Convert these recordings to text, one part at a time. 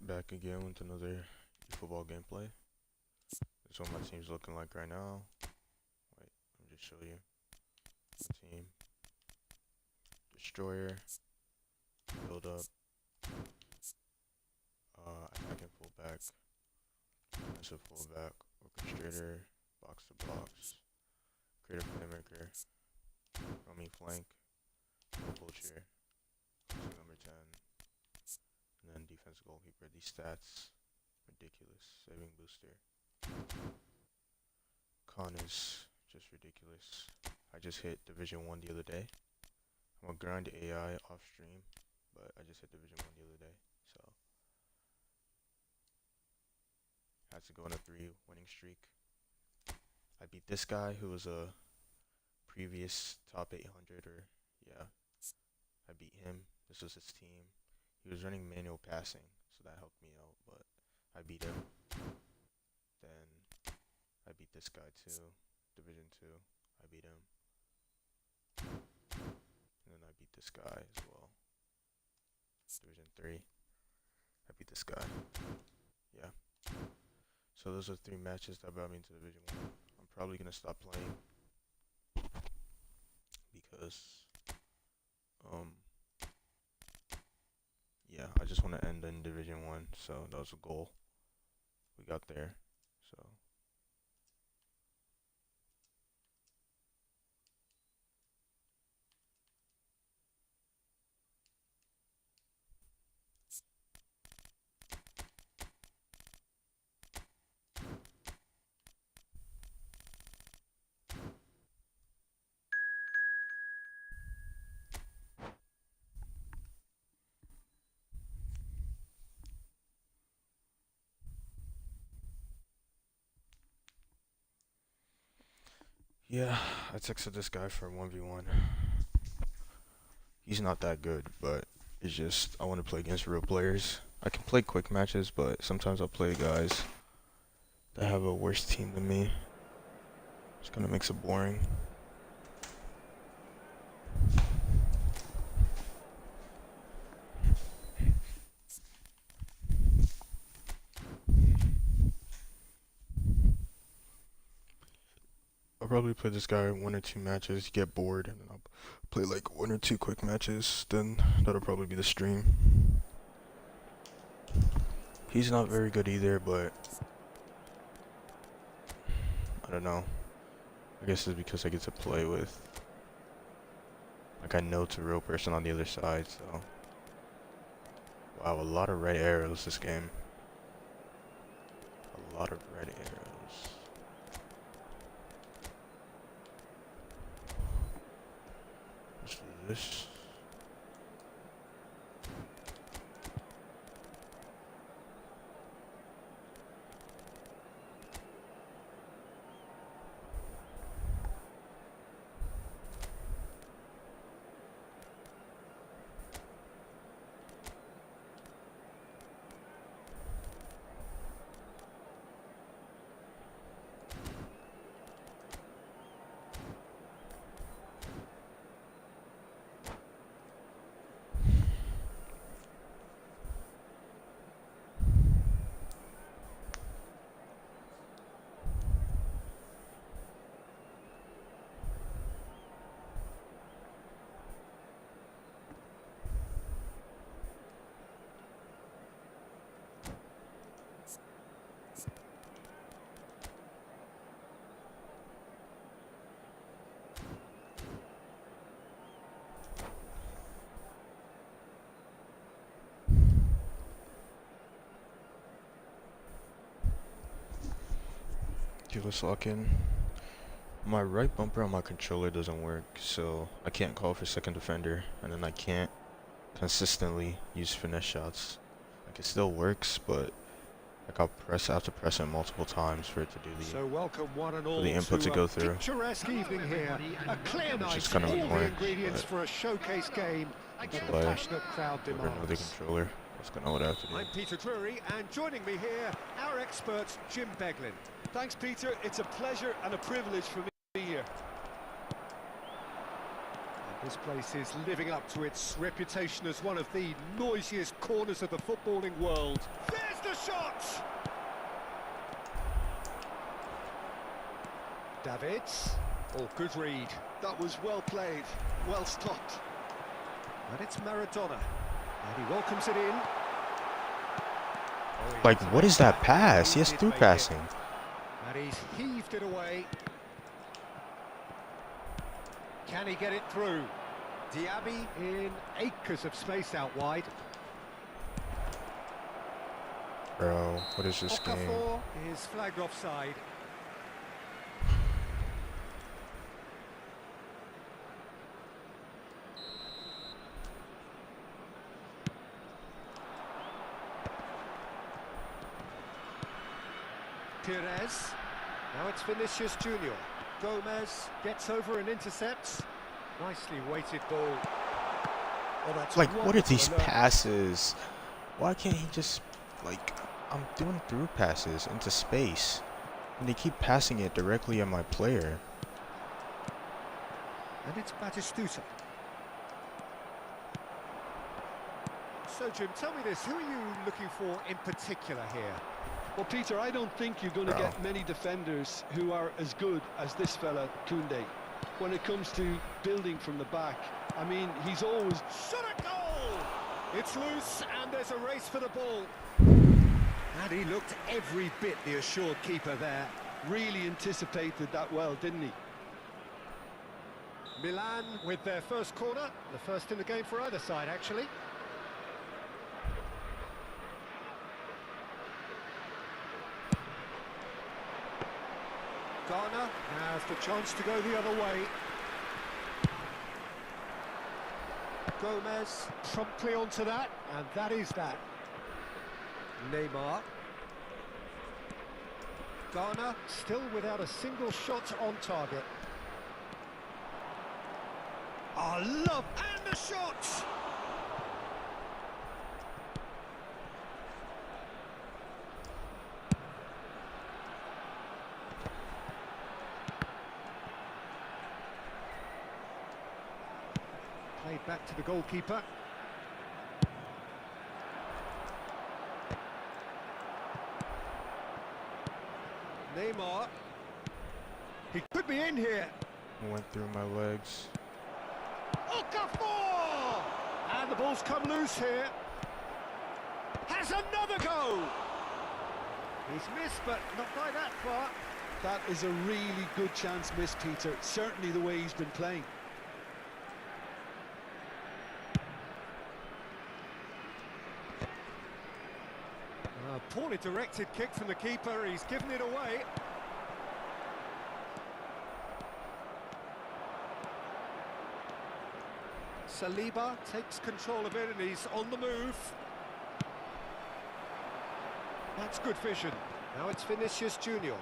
Back again with another football gameplay. This is what my team's looking like right now. Wait, let me just show you. My team. Destroyer. Build up. Attacking fullback. Defensive fullback. Orchestrator. Box to box. Creative playmaker. Roaming flank. Football chair. Number 10. And then defense goalkeeper. These stats, ridiculous. Saving booster. Con is just ridiculous. I just hit Division 1 the other day. I'm gonna grind AI off stream, but I just hit Division 1 the other day, so had to go on a 3 winning streak. I beat this guy who was a previous top 800, or yeah, I beat him. This was his team. He was running manual passing, so that helped me out, but I beat him. Then I beat this guy too, Division 2. I beat him. And then I beat this guy as well. Division 3. I beat this guy. Yeah. So those are 3 matches that brought me into Division 1. I'm probably gonna stop playing because yeah, I just want to end in Division 1, so that was a goal. We got there, so. Yeah, I texted this guy for 1v1. He's not that good, but it's just, I want to play against real players. I can play quick matches, but sometimes I'll play guys that have a worse team than me. Just kind of makes it boring. I'll probably play this guy 1 or 2 matches, get bored, and then I'll play like 1 or 2 quick matches. Then that'll probably be the stream. He's not very good either, but I don't know. I guess it's because I get to play with, like, I know it's a real person on the other side, so. Wow, a lot of red arrows this game. A lot of red arrows. Let's do this. Okay, let's lock in. My right bumper on my controller doesn't work, so I can't call for second defender, and then I can't consistently use finesse shots. Like, it still works, but like I have to press it multiple times for it to do welcome one and all the input to go through. Picturesque evening here. A clear night, just kind of all the annoying, ingredients for a showcase game. Until I Passionate crowd order another demands. controller. That's kind of what I have to do. I'm Peter Drury, and joining me here, our expert Jim Beglin. Thanks, Peter. It's a pleasure and a privilege for me to be here. This place is living up to its reputation as one of the noisiest corners of the footballing world. There's the shot! Davids. Oh, good read. That was well played, well stopped. And it's Maradona. And he welcomes it in. Oh, Like, what is that pass? He has through passing. And he's heaved it away. Can he get it through? Diaby in acres of space out wide. Bro, what is this game? Okafor is flagged offside. Perez. Now it's Vinicius Junior. Gomez gets over and intercepts. Nicely weighted ball. Oh, that's Like, what are these wonderful alert. passes? Why can't he just, like, I'm doing through passes into space, and they keep passing it directly at my player. And it's Batistuta. So, Jim, tell me this. Who are you looking for in particular here? Well, Peter, I don't think you're going to get many defenders who are as good as this fella, Koundé. When it comes to building from the back, I mean, he's always... Shot a goal! It's loose, and there's a race for the ball. And he looked every bit the assured keeper there. really anticipated that well, didn't he? Milan with their first corner, the first in the game for either side, actually. Ghana has the chance to go the other way. Gomez promptly onto that, and that is that. Neymar. Ghana still without a single shot on target. Oh, love, and the shot! Played back to the goalkeeper. Neymar. He could be in here. Went through my legs. Okafor! And the ball's come loose here. Has another go! He's missed, but not by that far. That is a really good chance missed, Peter. Certainly the way he's been playing. A poorly directed kick from the keeper. He's given it away. Saliba takes control of it and he's on the move. That's good vision. Now it's Vinicius Junior.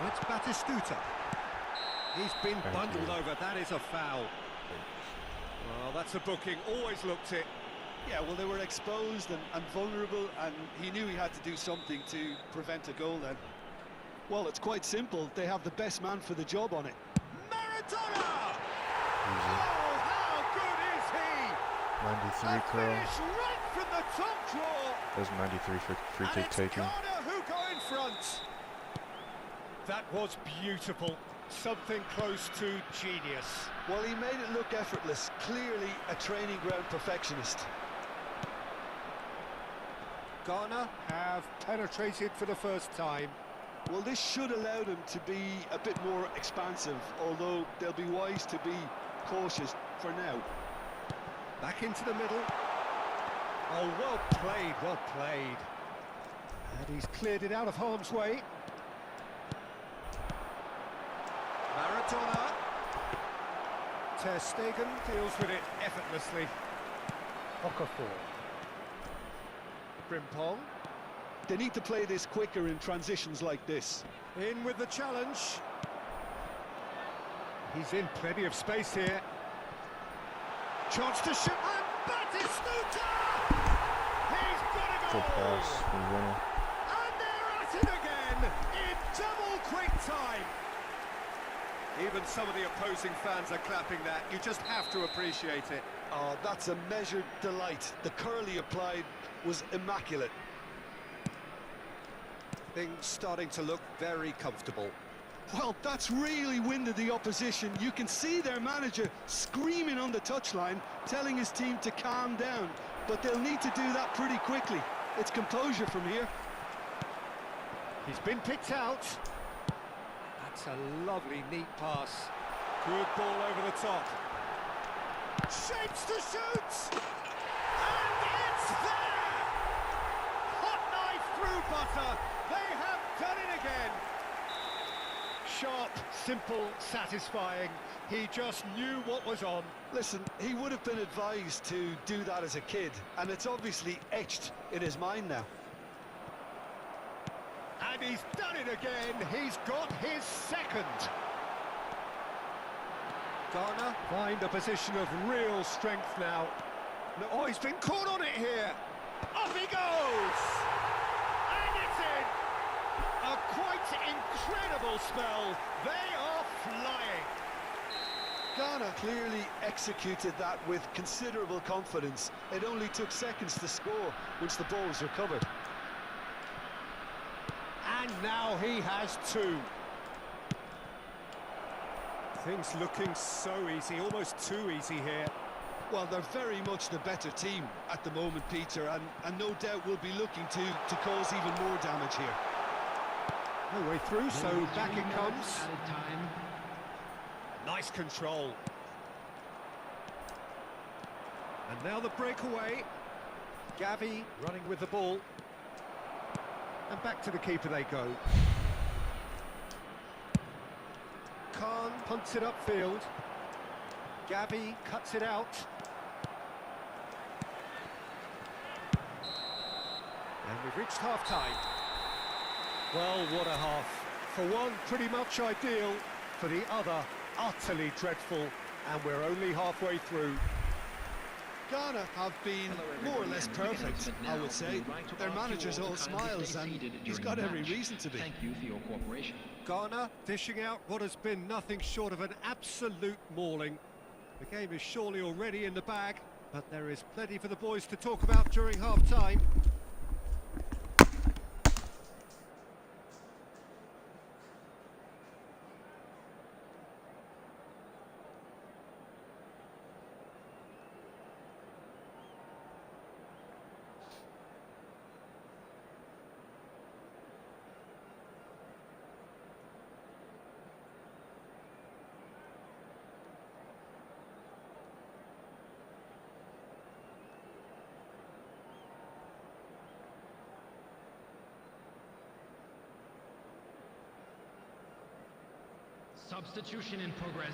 Now it's Batistuta. He's been bundled over. That is a foul. Well, that's a booking. Always looked it. Yeah, well, they were exposed and vulnerable, and he knew he had to do something to prevent a goal then. Well, it's quite simple. They have the best man for the job on it. Maradona! Oh, how good is he? 93 A curl. finish right from the top draw. There's 93 for free And kick it's taken. Ghana who go in front. That was beautiful. Something close to genius. Well, he made it look effortless. Clearly a training ground perfectionist. Ghana have penetrated for the first time. Well, this should allow them to be a bit more expansive, although they'll be wise to be cautious for now. Back into the middle. Oh, well played, well played. And he's cleared it out of harm's way. Maradona. Ter Stegen deals with it effortlessly. Okafor. Frimpong. They need to play this quicker in transitions like this. In with the challenge. He's in plenty of space here. Chance to shoot, and Batistuta! He's got a Good goal! pass. Good winner. And they're at it again, in double quick time. Even some of the opposing fans are clapping that. You just have to appreciate it. Oh, that's a measured delight. The curl he applied was immaculate. Things starting to look very comfortable. Well, that's really winded the opposition. You can see their manager screaming on the touchline, telling his team to calm down. But they'll need to do that pretty quickly. It's composure from here. He's been picked out. That's a lovely, neat pass. Good ball over the top. Shapes to shoot! And it's there! Hot knife through butter. They have done it again. Sharp, simple, satisfying. He just knew what was on. Listen, he would have been advised to do that as a kid, and it's obviously etched in his mind now. And he's done it again. He's got his second. Garner find a position of real strength now. No, oh, he's been caught on it here. Off he goes! And it's in! A quite incredible spell. They are flying. Ghana clearly executed that with considerable confidence. It only took seconds to score once the ball was recovered. And now he has two. Things looking so easy, almost too easy here. Well, they're very much the better team at the moment, Peter, and no doubt will be looking to cause even more damage here. No way through, so back it comes. Nice control. And now the breakaway. Gavi running with the ball. And back to the keeper they go. Khan punts it upfield. Gavi cuts it out. And we've reached half-time. Well, what a half. For one, pretty much ideal. For the other, utterly dreadful. And we're only halfway through. Ghana have been more or less perfect, I would say. Their manager's all smiles, and he's got every reason to be. Thank you for your cooperation. Ghana dishing out what has been nothing short of an absolute mauling. The game is surely already in the bag, but there is plenty for the boys to talk about during half-time. Substitution in progress.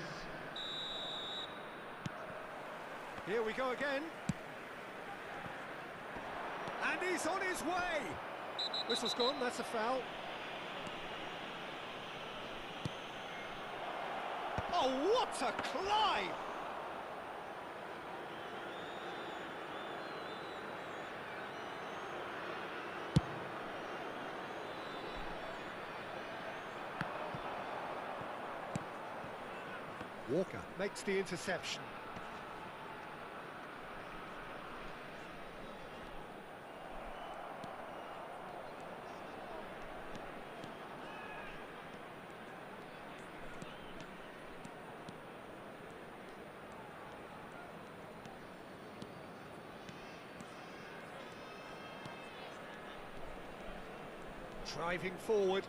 Here we go again. And he's on his way. Whistle's gone, that's a foul. Oh, what a climb! Walker makes the interception. Driving forward.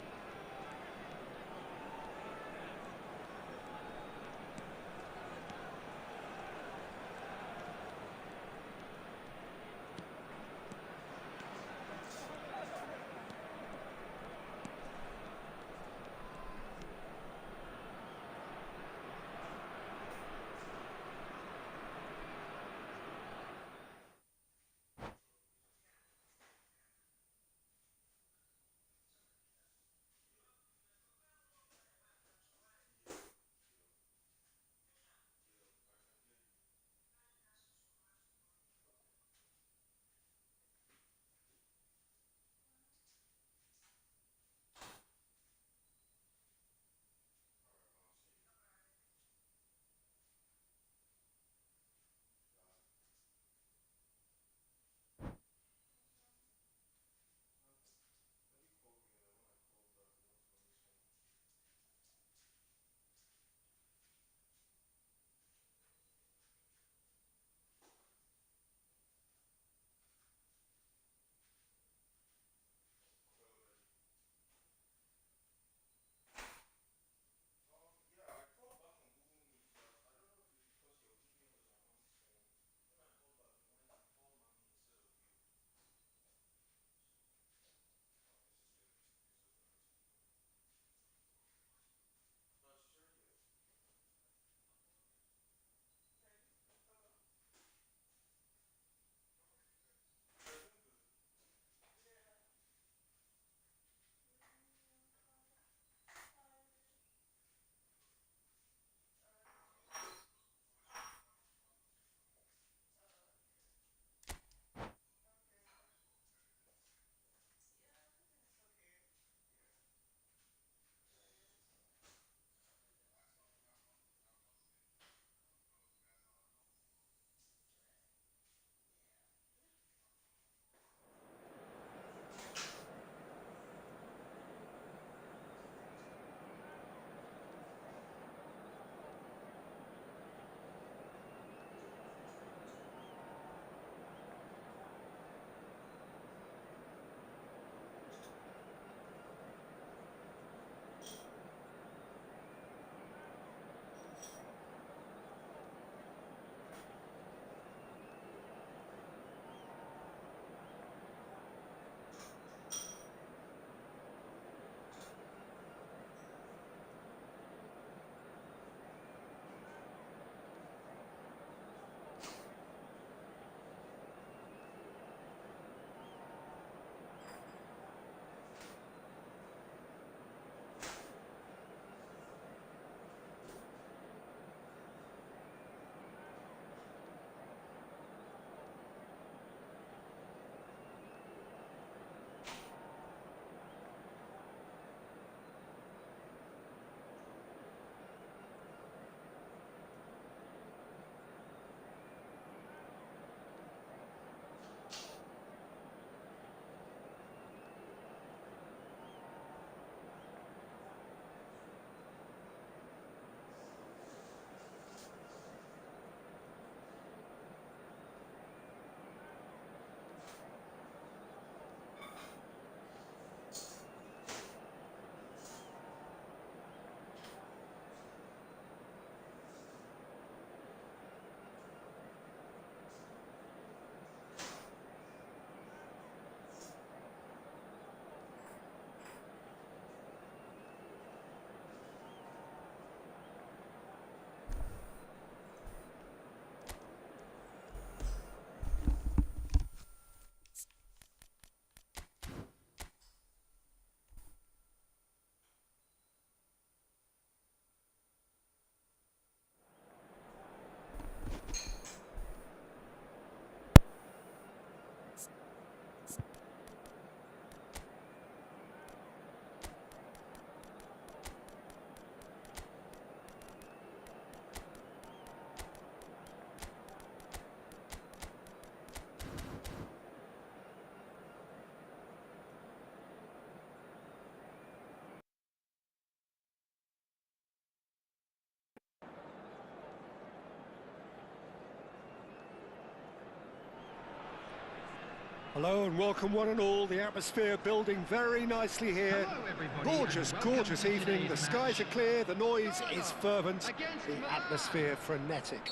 Hello and welcome one and all. The atmosphere building very nicely here. Hello, everybody, Gorgeous, and welcome gorgeous to evening. The today's skies are match. clear, the noise is fervent, Against the Milan. atmosphere frenetic.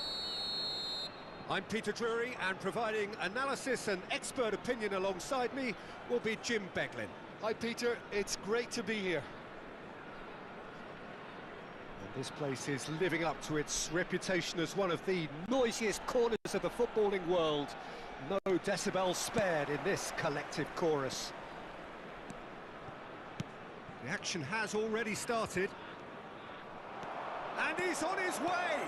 I'm Peter Drury, and providing analysis and expert opinion alongside me will be Jim Beglin. Hi, Peter. It's great to be here. And this place is living up to its reputation as one of the noisiest corners of the footballing world. No decibels spared in this collective chorus. The action has already started. And he's on his way!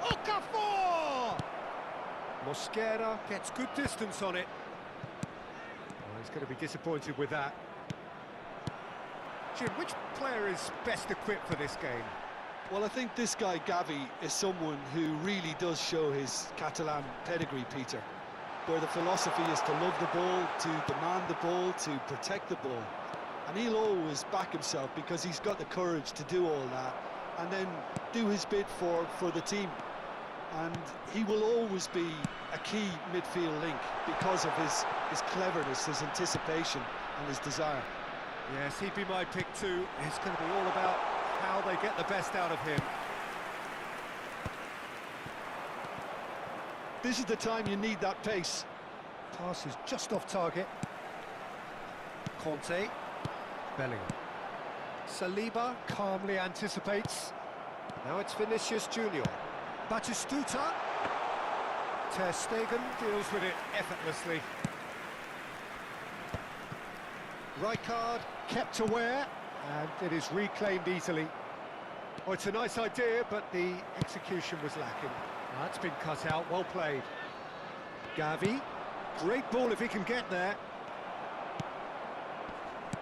Okafor! Mosquera gets good distance on it. Oh, he's going to be disappointed with that. Jim, which player is best equipped for this game? Well, I think this guy, Gavi, is someone who really does show his Catalan pedigree, Peter, where the philosophy is to love the ball, to demand the ball, to protect the ball. And he'll always back himself because he's got the courage to do all that and then do his bit for the team. And he will always be a key midfield link because of his cleverness, his anticipation and his desire. Yes, he'd be my pick too. It's going to be all about how they get the best out of him. This is the time you need that pace. Pass is just off target. Conte. Bellingham. Saliba calmly anticipates. Now it's Vinicius Junior. Batistuta. Ter Stegen deals with it effortlessly. Rijkaard kept aware, and it is reclaimed easily. Oh, it's a nice idea, but the execution was lacking. That's been cut out, well played. Gavi, great ball if he can get there.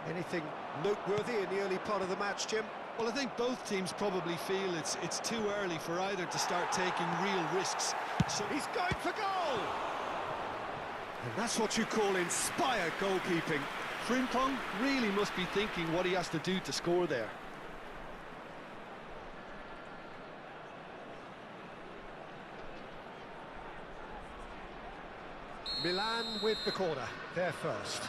Anything noteworthy in the early part of the match, Jim? Well, I think both teams probably feel it's too early for either to start taking real risks. So He's going for goal! And that's what you call inspired goalkeeping. Frimpong really must be thinking what he has to do to score there. Milan with the corner, they're first.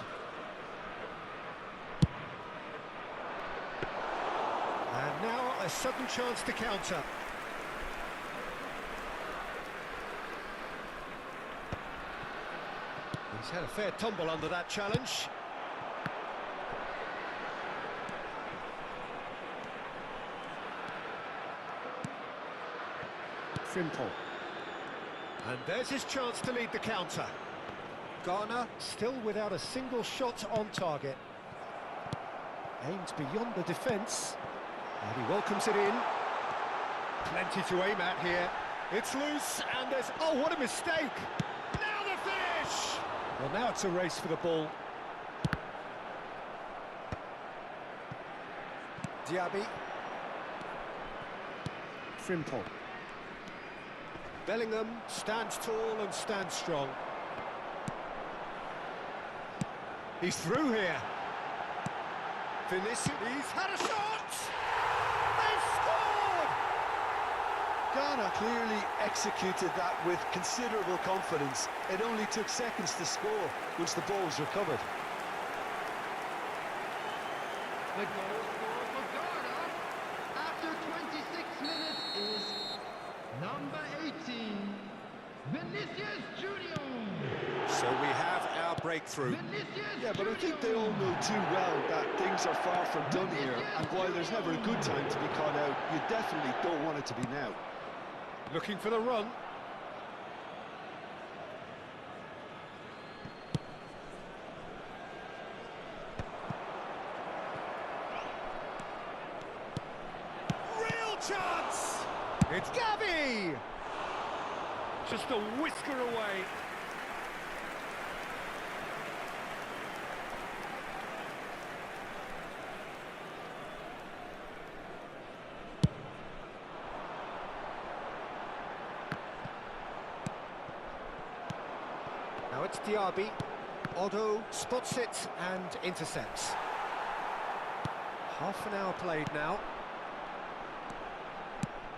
And now a sudden chance to counter. He's had a fair tumble under that challenge. Frimpong. And there's his chance to lead the counter. Garner still without a single shot on target. Aims beyond the defence. And he welcomes it in. Plenty to aim at here. It's loose and there's... Oh, what a mistake! Now the finish! Well, now it's a race for the ball. Diaby. Frimpong. Bellingham stands tall and stands strong. He's through here. Vinicius, he's had a shot! They've scored! Ghana clearly executed that with considerable confidence. It only took seconds to score once the ball was recovered. The goal scorer for Ghana after 26 minutes is number 18, Vinicius Junior. So we have our breakthrough. Vinicius Yeah, but I think they all know too well that things are far from done here. And while there's never a good time to be caught out, you definitely don't want it to be now. Looking for the run. Real chance! It's Gavi! Just a whisker away. Now it's Diaby. Otto spots it and intercepts. Half an hour played now.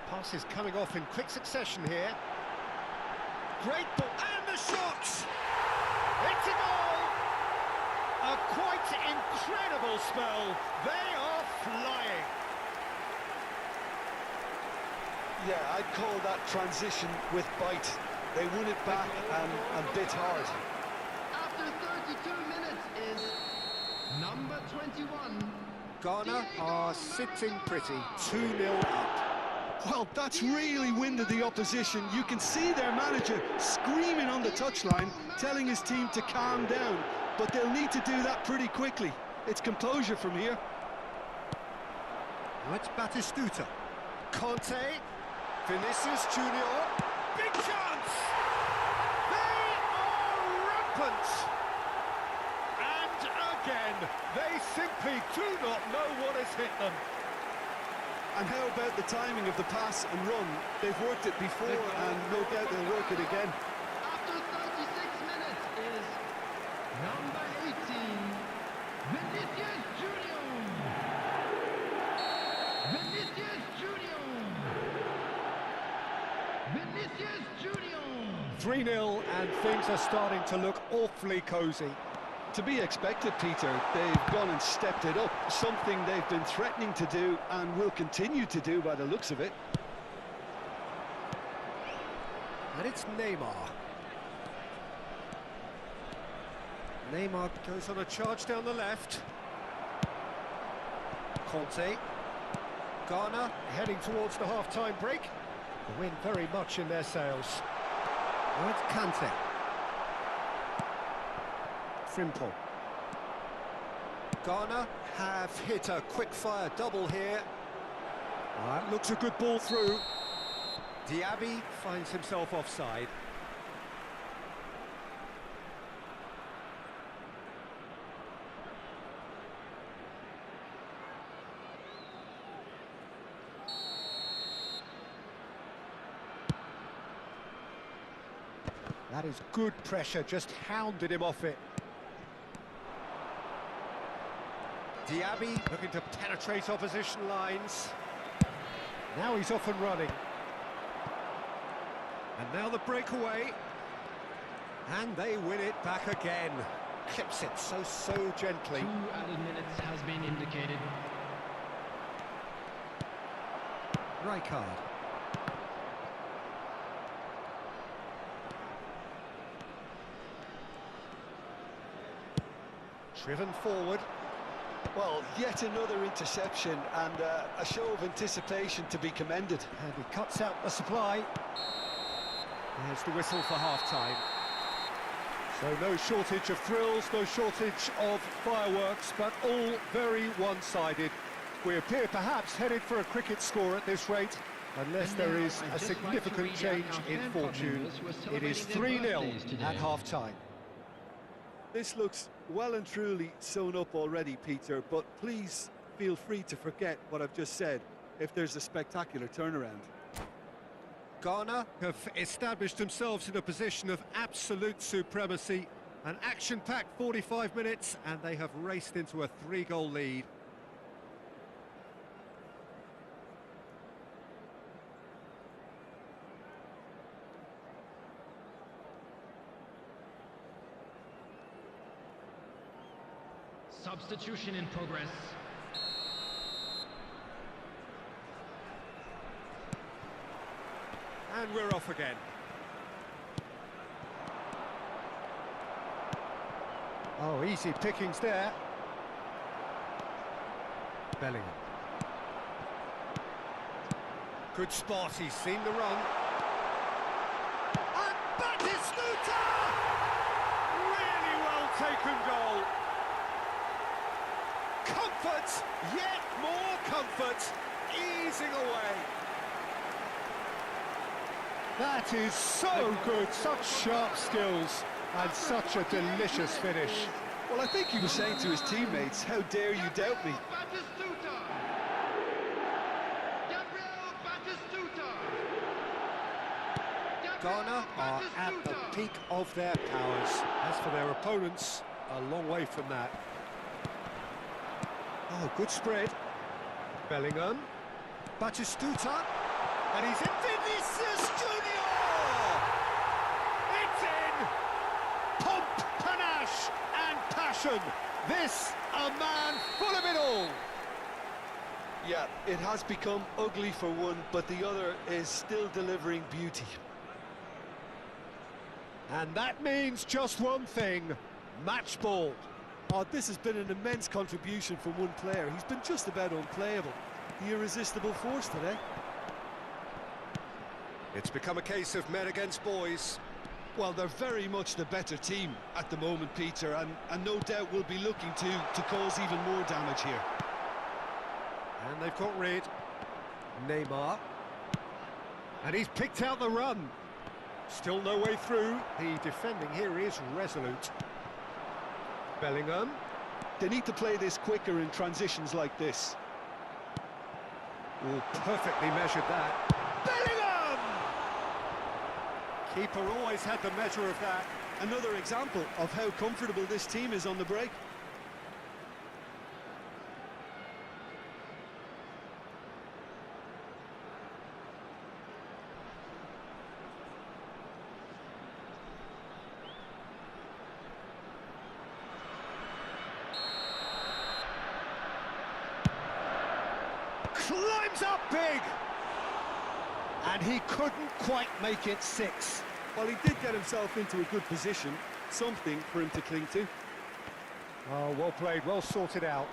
Pass is coming off in quick succession here. Great ball, and the shot! It's a goal! A quite incredible spell. They are flying. Yeah, I'd call that transition with bite. They won it back and bit hard. After 32 minutes is number 21. Ghana are sitting pretty, 2-0 up. Well, that's really winded the opposition. You can see their manager screaming on the touchline, telling his team to calm down. But they'll need to do that pretty quickly. It's composure from here. Now it's Batistuta. Conte. Vinicius Junior. Big chance! They are rampant! And again, they simply do not know what has hit them. And how about the timing of the pass and run? They've worked it before, and no doubt they'll work it again. After 36 minutes is number 18, Vinicius Junior. Vinicius Junior. Vinicius Junior. 3-0 and things are starting to look awfully cosy. To be expected, Peter. They've gone and stepped it up, something they've been threatening to do and will continue to do by the looks of it. And it's Neymar. Neymar goes on a charge down the left. Conte. Ghana heading towards the half-time break. The wind very much in their sails. Now it's Kante. Frimpong. Ghana have hit a quick-fire double here. That looks a good ball through. Diaby finds himself offside. That is good pressure, just hounded him off it. Diaby looking to penetrate opposition lines. Now he's off and running. And now the breakaway. And they win it back again. Clips it so gently. 2 added minutes has been indicated. Rijkaard. Driven forward. Well, yet another interception and a show of anticipation to be commended. And he cuts out the supply. There's the whistle for half-time. So no shortage of thrills, no shortage of fireworks, but all very one-sided. We appear perhaps headed for a cricket score at this rate, unless there is a significant change in fortune. It is 3-0 at half-time. This looks well and truly sewn up already, Peter, but please feel free to forget what I've just said if there's a spectacular turnaround. Ghana have established themselves in a position of absolute supremacy. An action-packed 45 minutes, and they have raced into a 3-goal lead. Substitution in progress. And we're off again. Oh, easy pickings there. Bellingham. Good spot, he's seen the run. And Batistuta! Really well taken goal. Comfort, yet more comfort, easing away. That is so good, such sharp skills, and such a delicious finish. Well, I think he was saying to his teammates, how dare you doubt me? Batistuta. Gabriel Batistuta. Ghana are at the peak of their powers. As for their opponents, a long way from that. Oh, good spread. Bellingham. Batistuta. And he's in. Vinicius Junior! It's in! Pump penalty! possession. This, a man full of it all. Yeah, it has become ugly for one, but the other is still delivering beauty. And that means just one thing, match ball. Oh, this has been an immense contribution from one player. He's been just about unplayable. The irresistible force today. It's become a case of men against boys. Well, they're very much the better team at the moment, Peter, and no doubt will be looking to cause even more damage here. And they've got rid. Neymar. And he's picked out the run. Still no way through. The defending here is resolute. Bellingham. They need to play this quicker in transitions like this. Oh, perfectly measured that. Bellingham! Keeper always had the measure of that. Another example of how comfortable this team is on the break. Climbs up big! And he couldn't quite make it 6. Well, he did get himself into a good position, something for him to cling to. Oh, well played, well sorted out.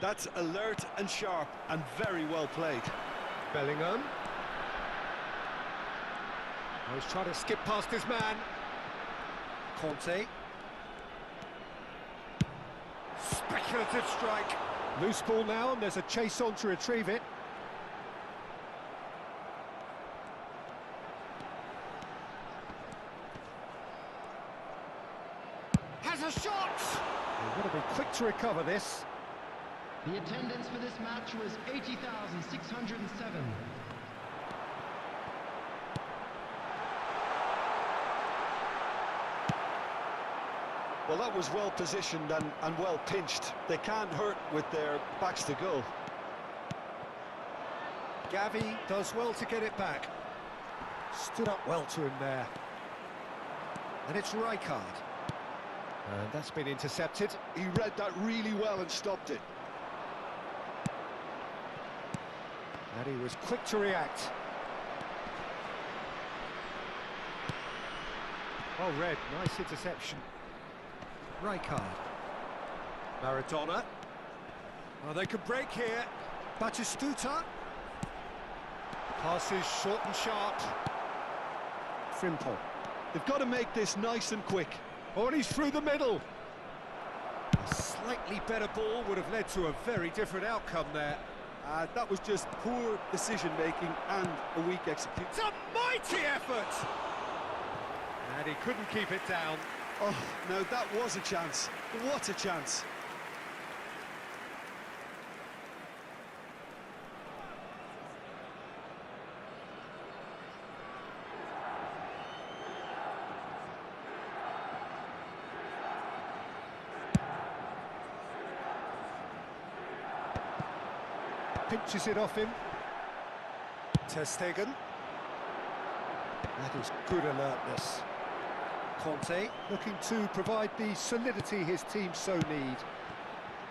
That's alert and sharp and very well played. Bellingham. Oh, he's trying to skip past his man. Conte. Speculative strike. Loose ball now, and there's a chase on to retrieve it. Has a shot! They've got to be quick to recover this. The attendance for this match was 80,607. Well, that was well positioned and well pinched. They can't hurt with their backs to goal. Gavi does well to get it back. Stood up well to him there. And it's Rijkaard. And that's been intercepted. He read that really well and stopped it. And he was quick to react. Well read, nice interception. Rijkaard. Maradona. Oh, they could break here. Batistuta. Passes short and sharp. Frimpong. They've got to make this nice and quick. Oh, and he's through the middle. A slightly better ball would have led to a very different outcome there. That was just poor decision-making and a weak execution. It's a mighty effort! And he couldn't keep it down. Oh, no, that was a chance. What a chance. Pinches it off him. Ter Stegen. That is good alertness. Conte looking to provide the solidity his team so need.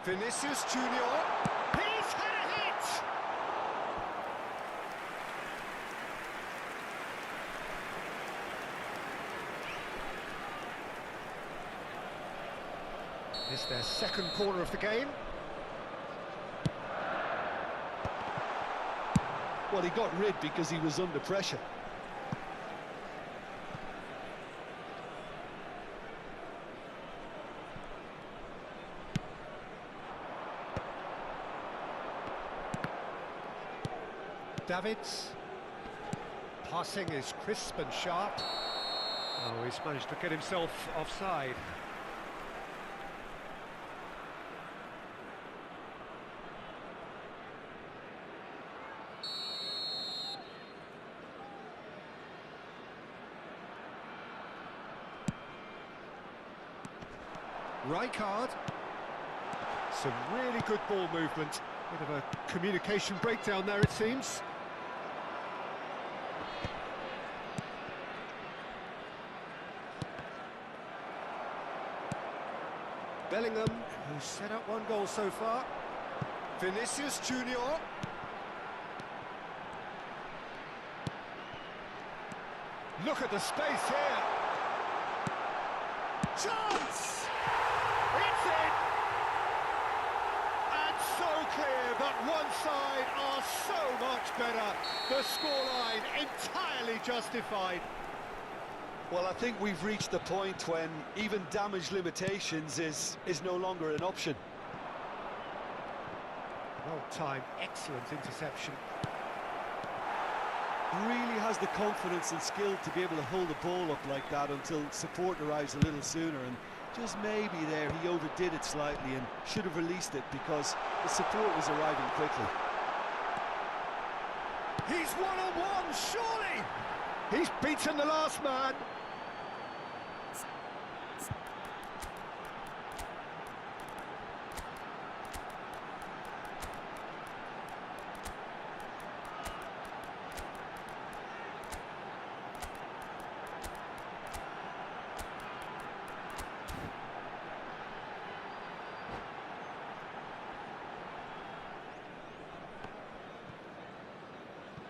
Vinicius Junior. He's had a hit! It's their second corner of the game. Well, he got rid because he was under pressure. Davids. Passing is crisp and sharp. Oh, he's managed to get himself offside. Rijkaard. Some really good ball movement. Bit of a communication breakdown there, it seems. Bellingham, who's set up one goal so far. Vinicius Junior. Look at the space here. Chance! It's in! And so clear that one side are so much better. The scoreline entirely justified. Well, I think we've reached the point when even damage limitations is no longer an option. Well-timed, excellent interception. Really has the confidence and skill to be able to hold the ball up like that until support arrives a little sooner, and just maybe there he overdid it slightly and should have released it because the support was arriving quickly. He's one-on-one, surely! He's beaten the last man.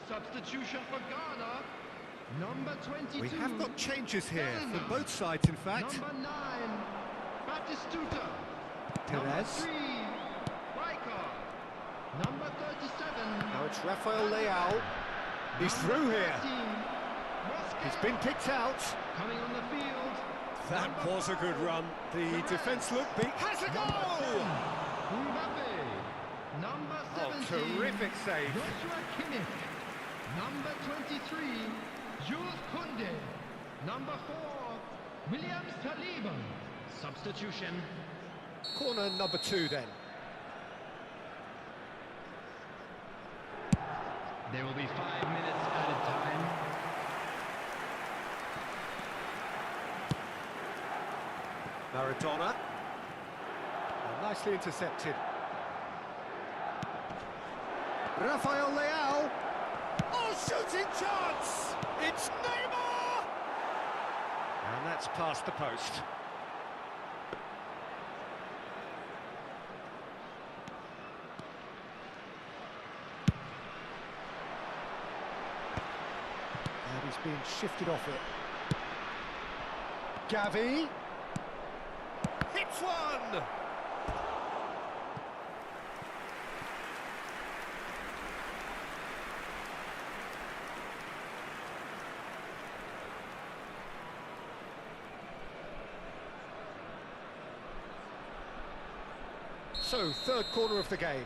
Substitution for Ghana, number 22. We have got changes here for both sides, in fact. Number 9, Batistuta. Number Perez. 3, Riker. Number 37. Now it's Rafael Leao. He's Number through here. 13, He's Mosquera. been picked out. Coming on the field. That Number was a good 5, run. The defence looked beat. Has a goal! Mbappe. Number 17. Terrific save. Joshua Kimmich. Number 23, Jules Koundé. Number 4, William Saliba. Substitution. Corner number 2 then. There will be 5 minutes added time. Maradona. Nicely intercepted. Rafael Leao. Oh, shooting chance! It's Neymar! And that's past the post. And he's being shifted off it. Gavi. Hits one! So, third corner of the game.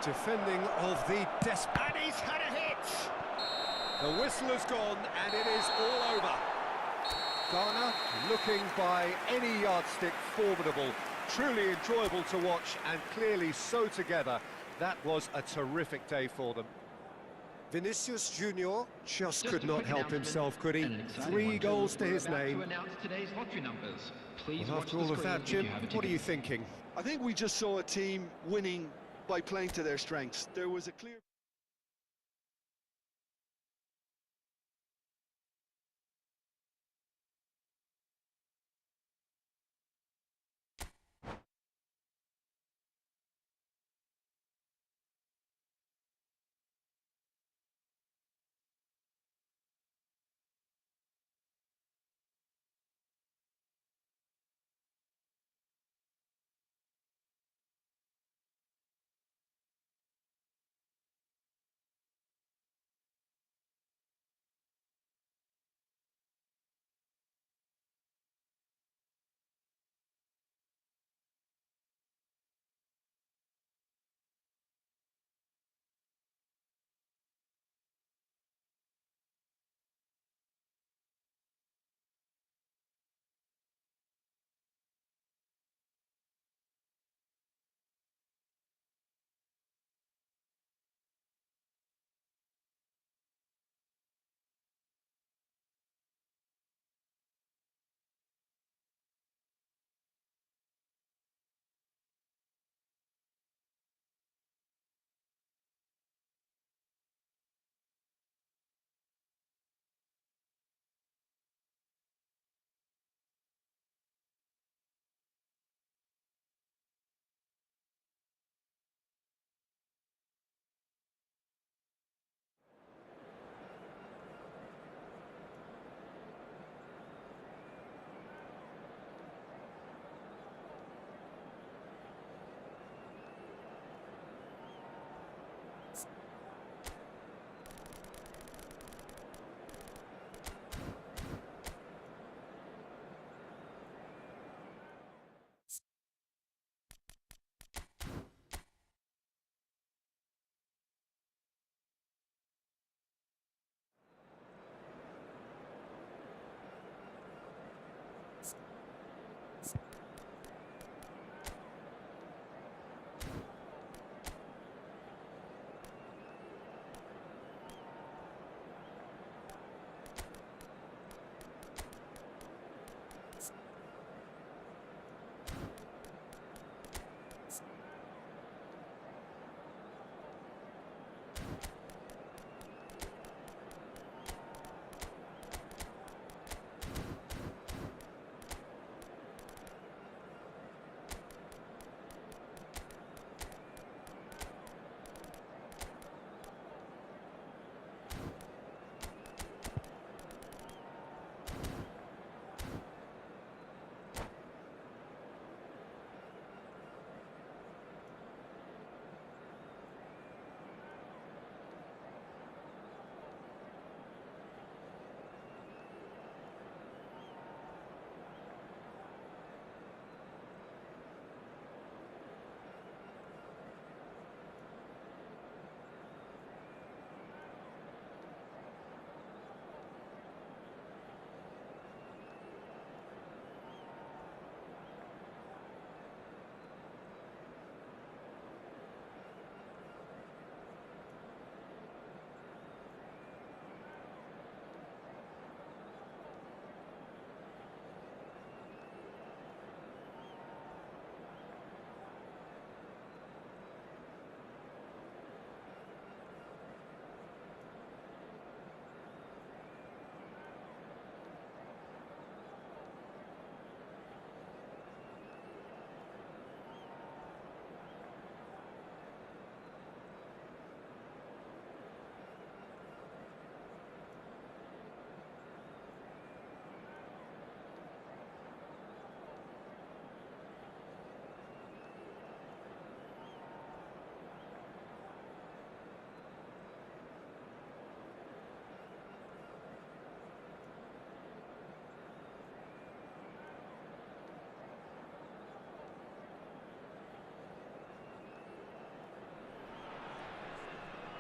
Defending of the and he's had a hit! The whistle has gone and it is all over. Ghana looking by any yardstick formidable. Truly enjoyable to watch and clearly so together. That was a terrific day for them. Vinicius Junior just could a not quick help announcement, himself, could he? and an exciting 3 one, too. goals to We're his about name. to announce today's lottery numbers. Please Well, watch after the all of screen that, if you Jim, have a what are you ticket. thinking? I think we just saw a team winning by playing to their strengths. There was a clear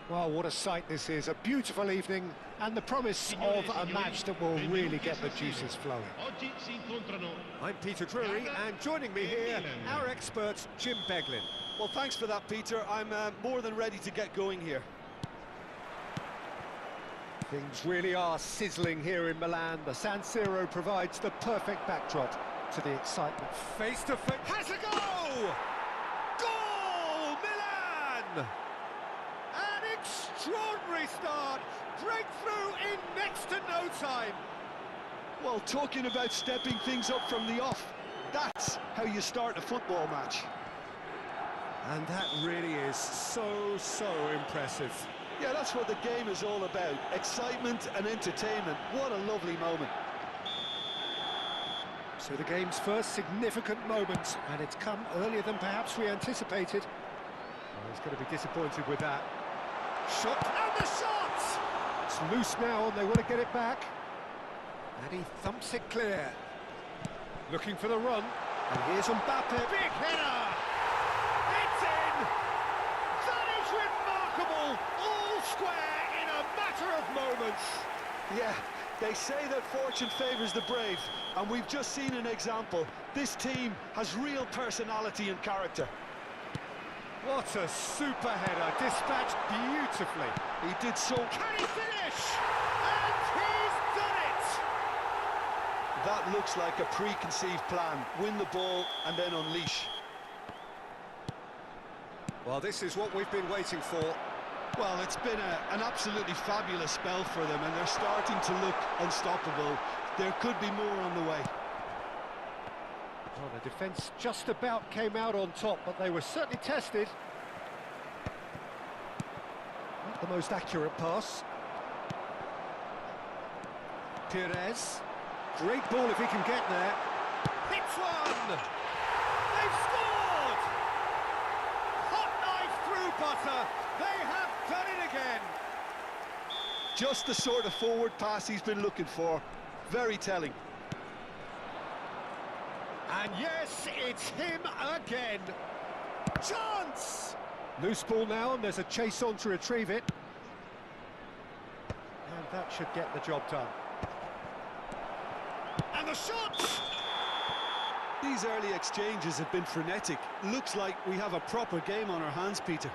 Well, what a sight this is, a beautiful evening and the promise of a match that will really get the juices flowing. I'm Peter Drury, and joining me here, our expert Jim Beglin. Well, thanks for that, Peter. I'm more than ready to get going here. Things really are sizzling here in Milan. The San Siro provides the perfect backdrop to the excitement. Face to face, has a goal! Goal, Milan! An extraordinary start, breakthrough in next to no time. Well, talking about stepping things up from the off, that's how you start a football match. And that really is so impressive. Yeah, that's what the game is all about. Excitement and entertainment. What a lovely moment. So the game's first significant moment, and it's come earlier than perhaps we anticipated. Well, he's going to be disappointed with that. Shot, and the shot! It's loose now, and they want to get it back. And he thumps it clear. Looking for the run, and here's Mbappe. Big header! It's in! That is remarkable! All square in a matter of moments. Yeah, they say that fortune favours the brave, and we've just seen an example. This team has real personality and character. What a super header, dispatched beautifully. He did so... Can he finish? And he's done it! That looks like a preconceived plan. Win the ball and then unleash. Well, this is what we've been waiting for. Well, it's been an absolutely fabulous spell for them, and they're starting to look unstoppable. There could be more on the way. Well, the defence just about came out on top, but they were certainly tested. Not the most accurate pass. Perez. Great ball if he can get there. Hits one! They've scored! Hot knife through butter. They have done it again. Just the sort of forward pass he's been looking for. Very telling. And yes, it's him again. Chance! Loose ball now, and there's a chase on to retrieve it. And that should get the job done. And the shot! These early exchanges have been frenetic. Looks like we have a proper game on our hands, Peter.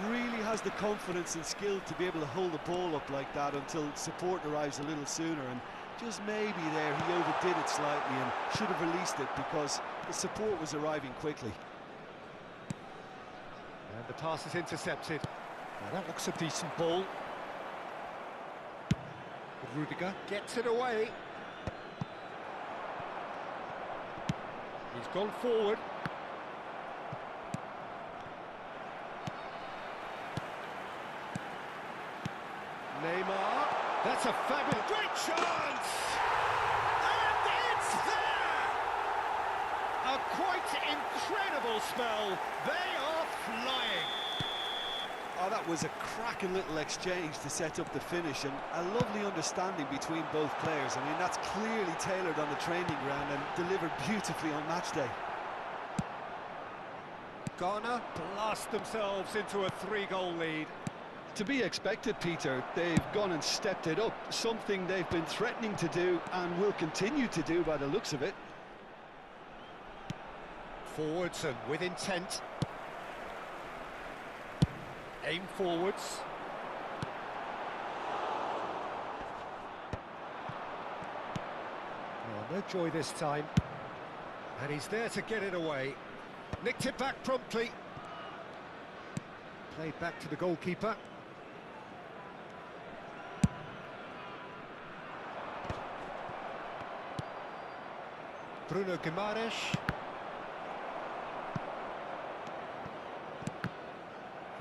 Really has the confidence and skill to be able to hold the ball up like that until support arrives a little sooner, and just maybe there he overdid it slightly and should have released it because the support was arriving quickly. And the pass is intercepted. Now that looks a decent ball. Rudiger gets it away. He's gone forward. Neymar, that's a fabulous, great chance! And it's there! A quite incredible spell. They are flying. Oh, that was a cracking little exchange to set up the finish, and a lovely understanding between both players. I mean, that's clearly tailored on the training ground and delivered beautifully on match day. Ghana blast themselves into a 3-goal lead. To be expected, Peter. They've gone and stepped it up, something they've been threatening to do and will continue to do by the looks of it. Forwards and with intent. Aim forwards. Oh, no joy this time. And he's there to get it away. Nicked it back promptly. Played back to the goalkeeper. Bruno Guimaraes.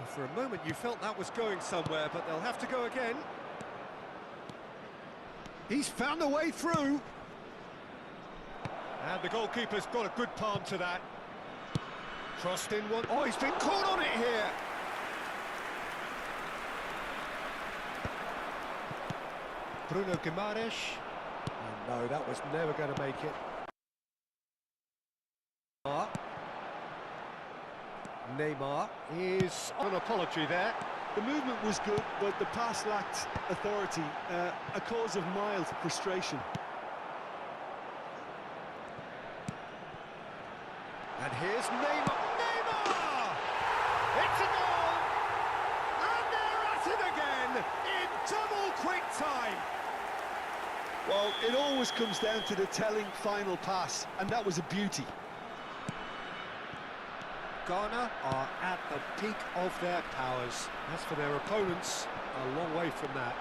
For a moment you felt that was going somewhere, but they'll have to go again. He's found a way through. And the goalkeeper's got a good palm to that. Crossed in one. Oh, he's been caught on it here. Bruno Guimaraes. And no, that was never going to make it. Neymar is on apology there. The movement was good, but the pass lacked authority, a cause of mild frustration. And here's Neymar. Neymar! It's a goal! And they're at it again in double quick time. Well, it always comes down to the telling final pass, and that was a beauty. Ghana are at the peak of their powers. As for their opponents, a long way from that.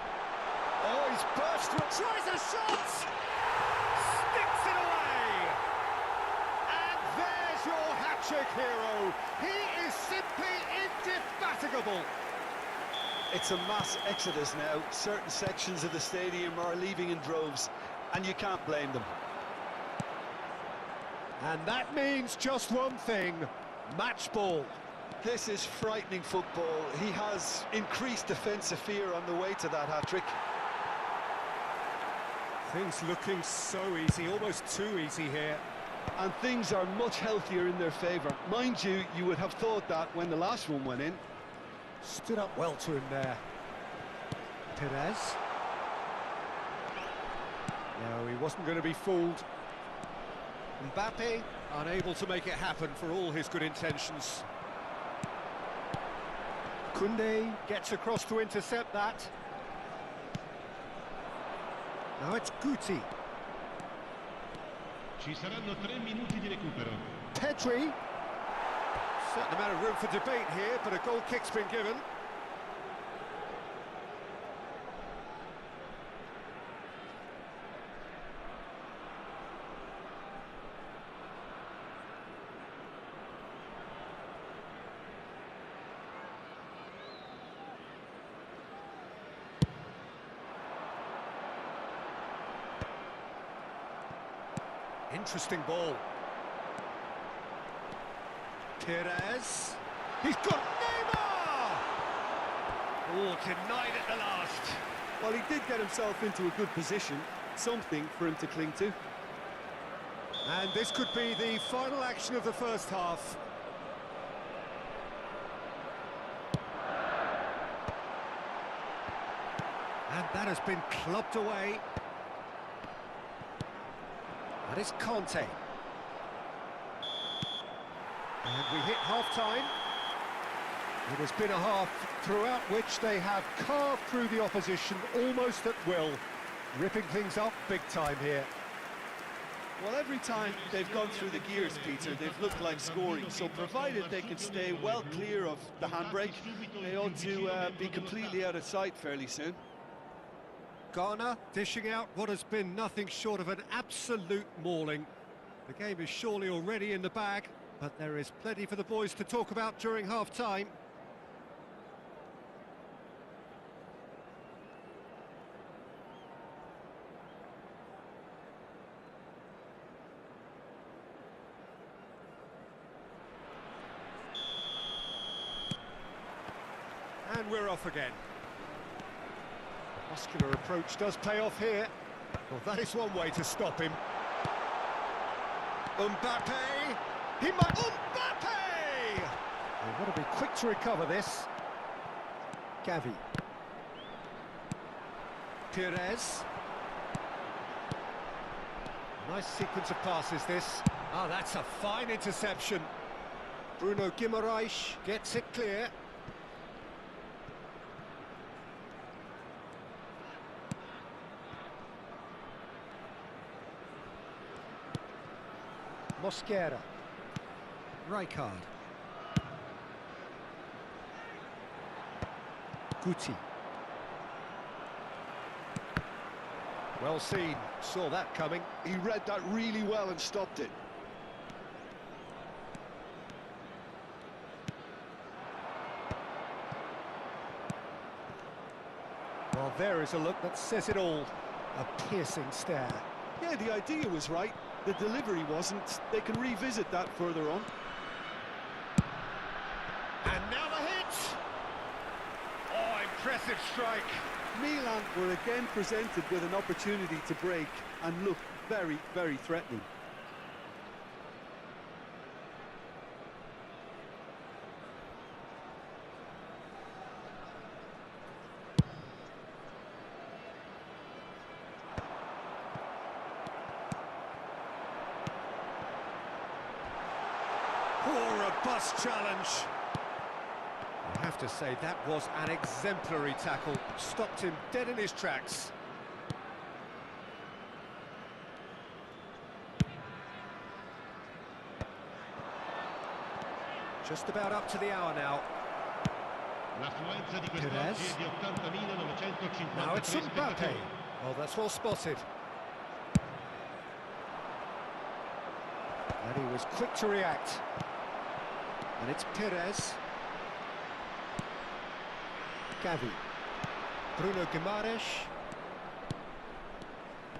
Oh, he's burst through, tries a shot! Sticks it away! And there's your hat-trick hero. He is simply indefatigable. It's a mass exodus now. Certain sections of the stadium are leaving in droves, and you can't blame them. And that means just one thing. Match ball. This is frightening football. He has increased defensive fear on the way to that hat-trick. Things looking so easy, almost too easy here. And things are much healthier in their favour. Mind you, you would have thought that when the last one went in. Stood up well to him there. Perez. No, he wasn't going to be fooled. Mbappe, unable to make it happen for all his good intentions. Koundé gets across to intercept that. Now it's Guti. Ci saranno 3 minuti di recupero. Pedri. Certain amount of room for debate here, but a goal kick's been given. Interesting ball. Perez. He's got Neymar! Oh, denied at the last. Well, he did get himself into a good position, something for him to cling to. And this could be the final action of the first half. And that has been clubbed away. That is Conte. And we hit half-time. It has been a half throughout which they have carved through the opposition almost at will, ripping things up big time here. Well, every time they've gone through the gears, Peter, they've looked like scoring. So provided they can stay well clear of the handbrake, they ought to be completely out of sight fairly soon. Ghana dishing out what has been nothing short of an absolute mauling. The game is surely already in the bag, but there is plenty for the boys to talk about during half-time. And we're off again. Muscular approach does pay off here. Well, that is one way to stop him. Mbappe! He might... Mbappe! They've got to be quick to recover this. Gavi. Perez. Nice sequence of passes, this. Ah, that's a fine interception. Bruno Guimaraes gets it clear. Mosquera. Rijkaard. Guti. Well seen, saw that coming. He read that really well and stopped it. Well, there is a look that says it all. A piercing stare. Yeah, the idea was right. The delivery wasn't. They can revisit that further on. And now the hit! Oh, impressive strike. Milan were again presented with an opportunity to break and look very, very threatening. Poor, robust challenge. I have to say, that was an exemplary tackle. Stopped him dead in his tracks. Just about up to the hour now. L'affluenza di Perez. quest'oggi è di 80.953 Now it's Mbappe. spettatori. Oh, that's well spotted. And he was quick to react. And it's Perez. Gavi. Bruno Guimaraes.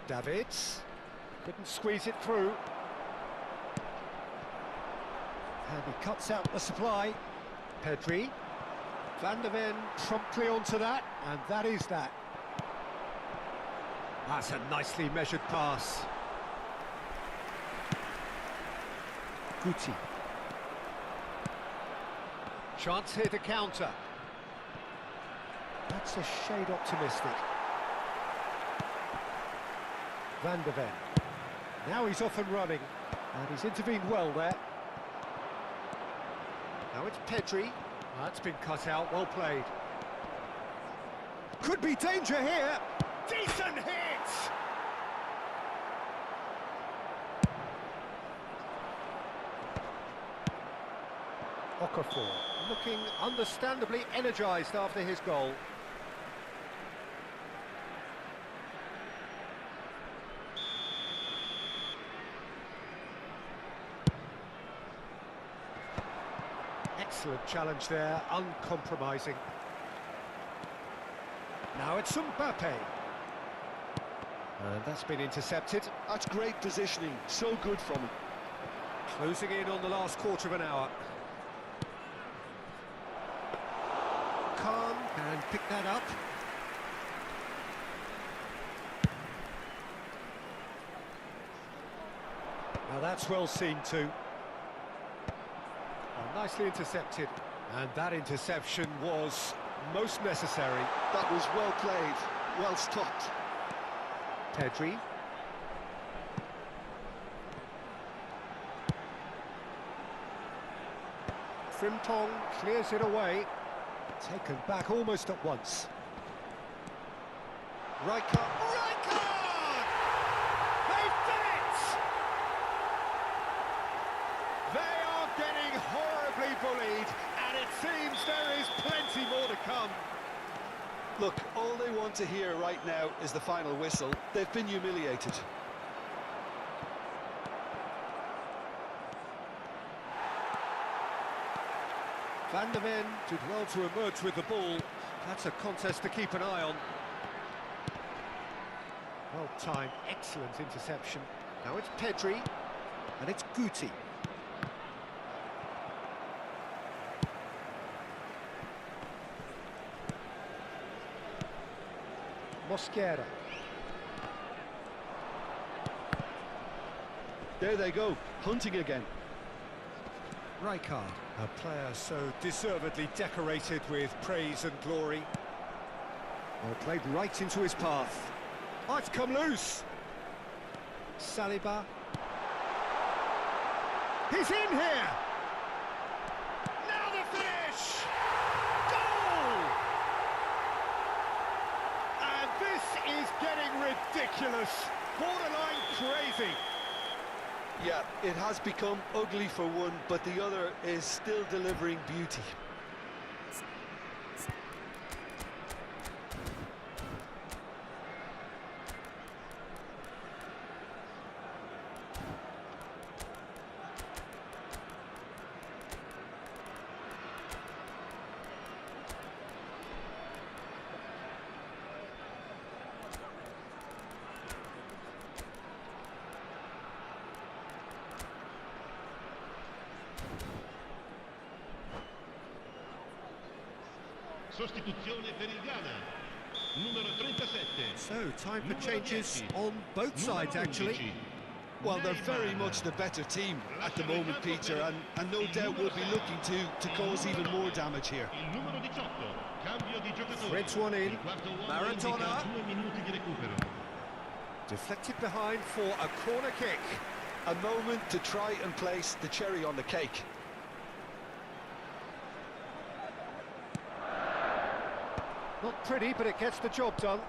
Davids. Couldn't squeeze it through. And he cuts out the supply. Pedri. Van der Ven promptly onto that, and that is that. That's a nicely measured pass. Guti. Chance here to counter. That's a shade optimistic. Van der Ven. Now he's off and running, and he's intervened well there. Now it's Pedri. That's been cut out, well played. Could be danger here. Decent hit! Okafor looking understandably energised after his goal. Excellent challenge there, uncompromising. Now it's Mbappe. And that's been intercepted. That's great positioning, so good from him. Closing in on the last quarter of an hour. Khan can pick that up. Now that's well seen too. Oh, nicely intercepted. And that interception was most necessary. That was well played, well stopped. Pedri. Frimpong clears it away. Taken back almost at once. Rijkaard. Rijkaard! They've done it! They are getting horribly bullied, and it seems there is plenty more to come. Look, all they want to hear right now is the final whistle. They've been humiliated. Van der Ven did well to emerge with the ball. That's a contest to keep an eye on. Well timed, excellent interception. Now it's Pedri, and it's Guti. Mosquera. There they go, hunting again. Rijkaard, a player so deservedly decorated with praise and glory. Well, played right into his path. Oh, it's come loose. Saliba. He's in here. Now the finish. Goal! And this is getting ridiculous. Borderline crazy. Yeah, it has become ugly for one, but the other is still delivering beauty. Sostituzione per il Ghana. Numero 37. So, time for changes on both sides, actually. Well, they're very much the better team at the moment, Peter, and no doubt will be looking to cause even more damage here. Il numero 18. Cambio di giocatore. Threads one in. Il quarto uomo Maradona. indica 2 minuti di recupero. Deflected behind for a corner kick. A moment to try and place the cherry on the cake. Not pretty, but it gets the job done.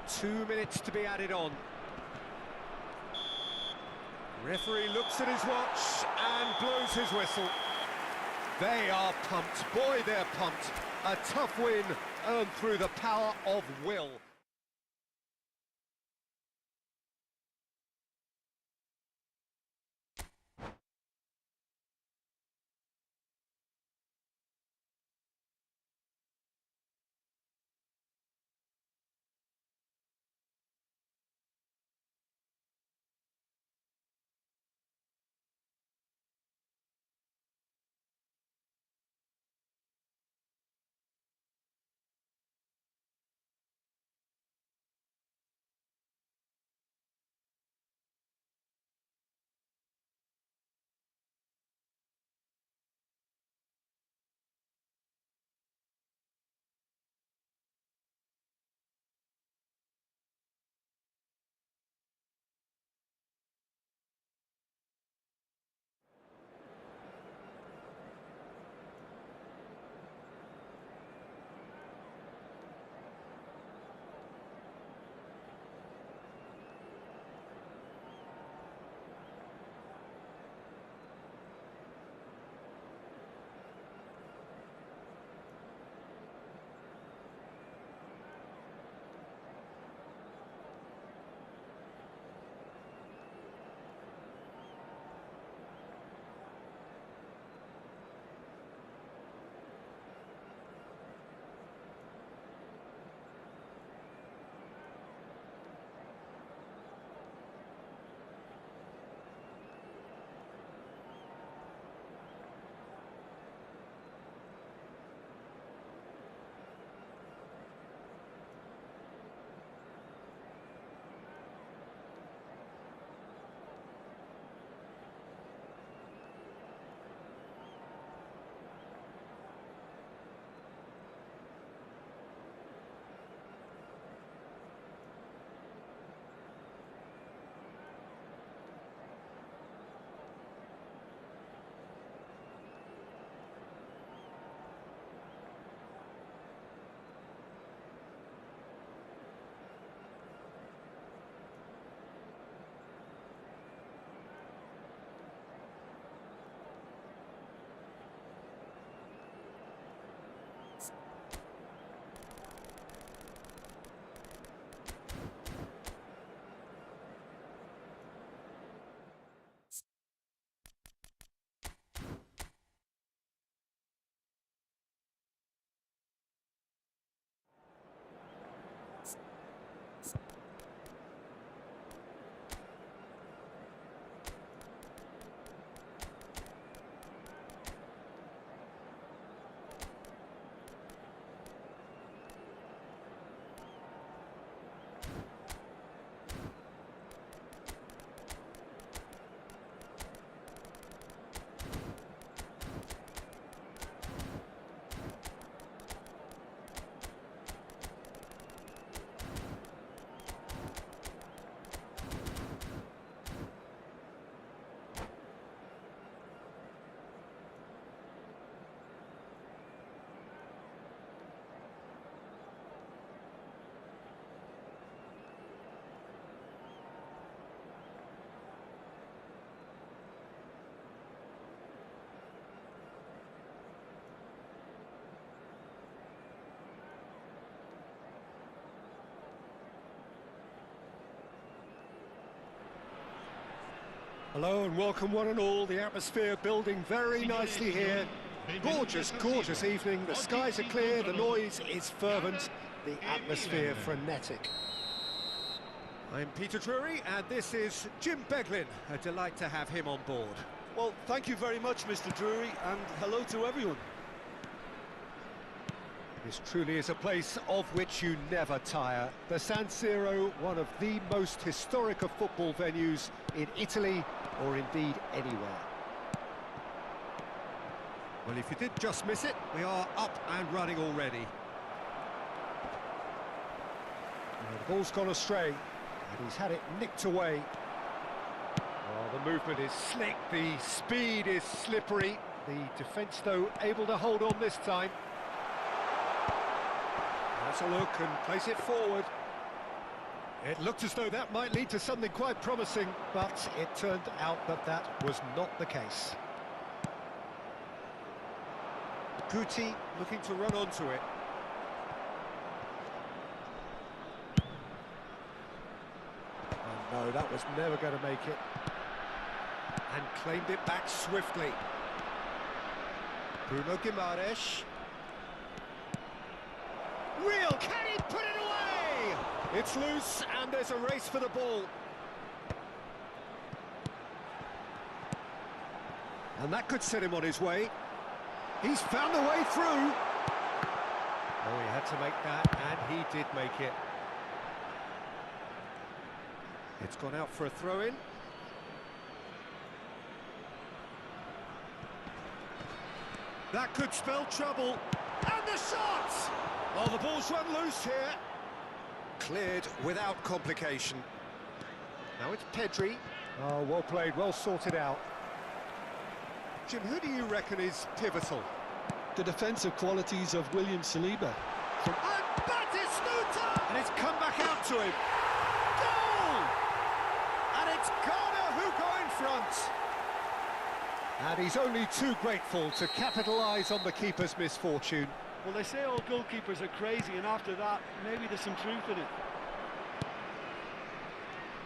2 minutes to be added on. Referee looks at his watch and blows his whistle. They are pumped. Boy, they're pumped. A tough win earned through the power of will. Hello and welcome one and all. The atmosphere building very nicely here. Gorgeous, gorgeous evening. The skies are clear, the noise is fervent, the atmosphere frenetic. I'm Peter Drury and this is Jim Beglin. A delight to have him on board. Well, thank you very much, Mr. Drury, and hello to everyone. This truly is a place of which you never tire. The San Siro, one of the most historic of football venues in Italy, or indeed anywhere. Well, if you did just miss it, we are up and running already. And the ball's gone astray, and he's had it nicked away. Oh, the movement is slick, the speed is slippery. The defence, though, able to hold on this time. Has a look and plays it forward. It looked as though that might lead to something quite promising, but it turned out that that was not the case. Guti looking to run onto it. Oh no, that was never going to make it. And claimed it back swiftly. Bruno Guimaraes. Real, can he put it away? It's loose and there's a race for the ball. And that could set him on his way. He's found a way through. Oh, he had to make that, and he did make it. It's gone out for a throw-in. That could spell trouble. And the shot! Oh, the ball's run loose here. Cleared without complication. Now it's Pedri. Oh, well played, well sorted out. Jim, who do you reckon is pivotal? The defensive qualities of William Saliba. And Batistuta! And it's come back out to him. Goal! And it's Garner who go in front. And he's only too grateful to capitalise on the keeper's misfortune. Well, they say all goalkeepers are crazy, and after that, maybe there's some truth in it.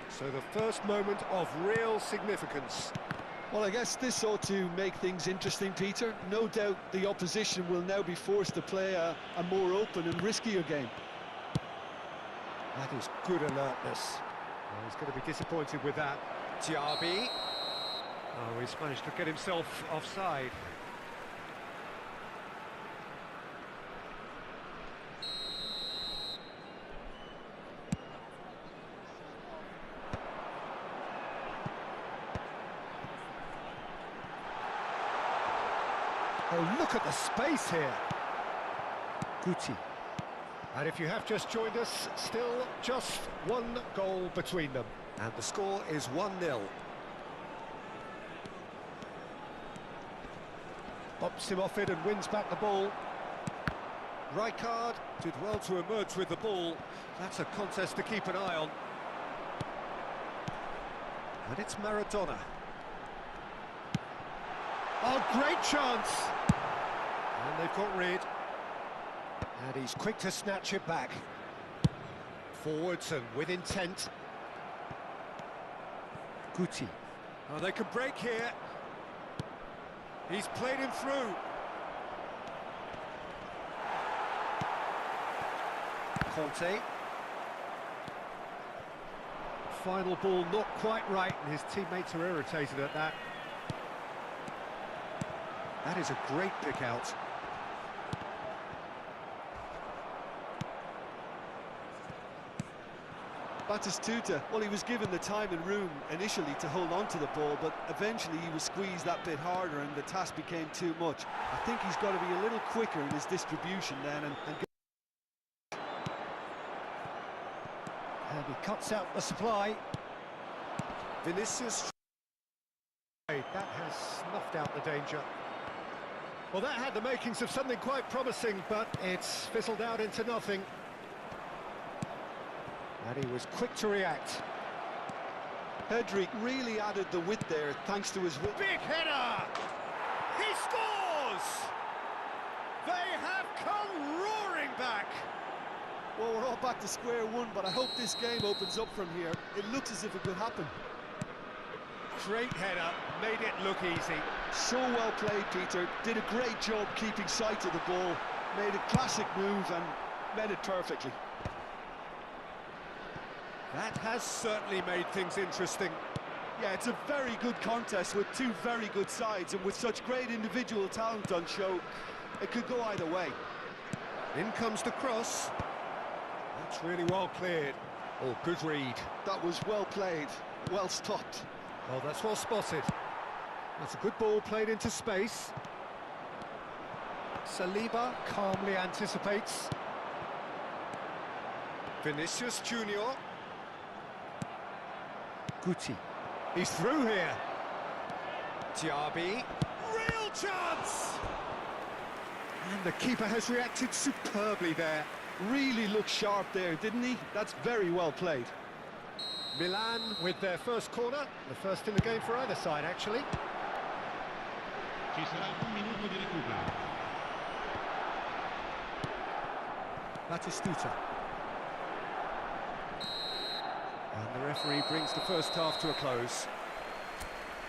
So the first moment of real significance. Well, I guess this ought to make things interesting, Peter. No doubt the opposition will now be forced to play a more open and riskier game. That is good alertness. Oh, he's going to be disappointed with that. Diaby. Oh, he's managed to get himself offside. Oh, look at the space here. Guti. And if you have just joined us, still just one goal between them. And the score is 1-0. Bops him off it and wins back the ball. Rijkaard did well to emerge with the ball. That's a contest to keep an eye on. And it's Maradona. Oh, great chance! And they've got rid. And he's quick to snatch it back. Forwards and with intent. Guti. Oh, they can break here. He's played him through. Conte. Final ball not quite right, and his teammates are irritated at that. That is a great pick out. Batistuta, well, he was given the time and room initially to hold on to the ball, but eventually he was squeezed that bit harder and the task became too much. I think he's got to be a little quicker in his distribution then and he cuts out the supply. Vinicius. That has snuffed out the danger. Well, that had the makings of something quite promising, but it's fizzled out into nothing. And he was quick to react. Pedri really added the width there thanks to his width. Big header! He scores! They have come roaring back! Well, we're all back to square one, but I hope this game opens up from here. It looks as if it could happen. Great header, made it look easy. So well played, Peter. Did a great job keeping sight of the ball. Made a classic move and made it perfectly. That has certainly made things interesting. Yeah, it's a very good contest with two very good sides, and with such great individual talent on show, it could go either way. In comes the cross. That's really well cleared. Oh, good read. That was well played, well stopped. Oh, that's well spotted. That's a good ball played into space. Saliba calmly anticipates. Vinicius Junior. Guti. He's through here. Diaby. Real chance! And the keeper has reacted superbly there. Really looked sharp there, didn't he? That's very well played. Milan with their first corner. The first in the game for either side, actually. Ci sarà un minuto di recupero. Batistuta. And the referee brings the first half to a close.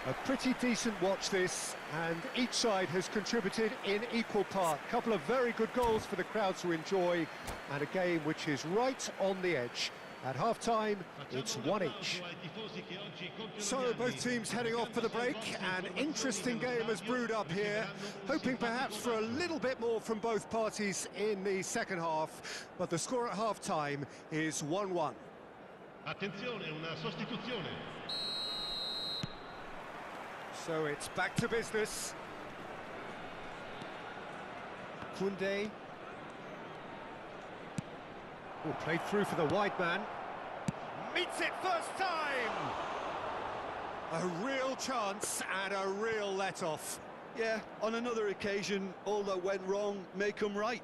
A pretty decent watch this, and each side has contributed in equal part. A couple of very good goals for the crowd to enjoy, and a game which is right on the edge. At half-time, it's 1 each. So both teams heading off for the break. An interesting game has brewed up here, hoping perhaps for a little bit more from both parties in the second half, but the score at half-time is 1-1. Attenzione, una sostituzione. So it's back to business. Koundé. Oh, played through for the wide man. Meets it first time! A real chance and a real let-off. Yeah, on another occasion, all that went wrong may come right.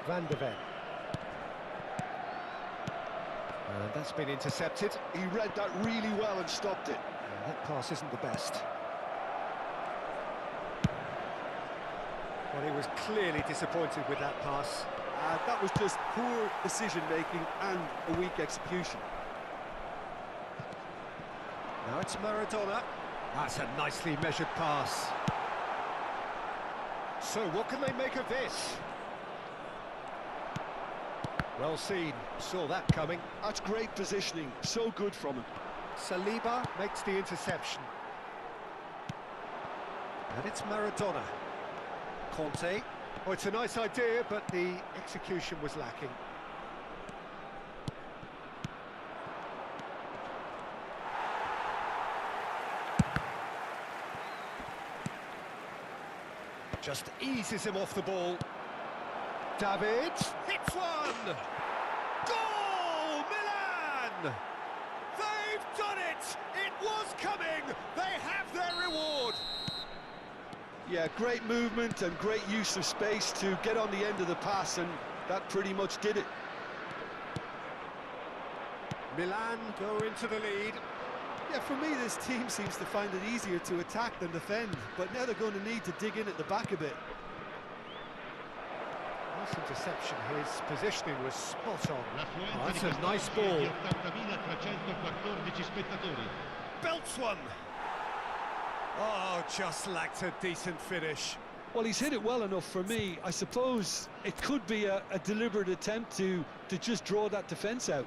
Van de Ven. And that's been intercepted. He read that really well and stopped it. And that pass isn't the best. Well, he was clearly disappointed with that pass. That was just poor decision-making and a weak execution. Now it's Maradona. That's a nicely measured pass. So what can they make of this? Well seen, saw that coming. That's great positioning, so good from him. Saliba makes the interception. And it's Maradona. Conte. Oh, it's a nice idea, but the execution was lacking. Just eases him off the ball. David hits one! Goal! Milan! They've done it! It was coming! They have their reward! Yeah, great movement and great use of space to get on the end of the pass, and that pretty much did it. Milan go into the lead. Yeah, for me, this team seems to find it easier to attack than defend, but now they're going to need to dig in at the back a bit. Nice interception, his positioning was spot on. L'affluenza That's di a nice quest'oggi è ball. di 80.314 spettatori. Belts one! Oh, just lacked a decent finish. Well, he's hit it well enough for me. I suppose it could be a deliberate attempt to just draw that defence out.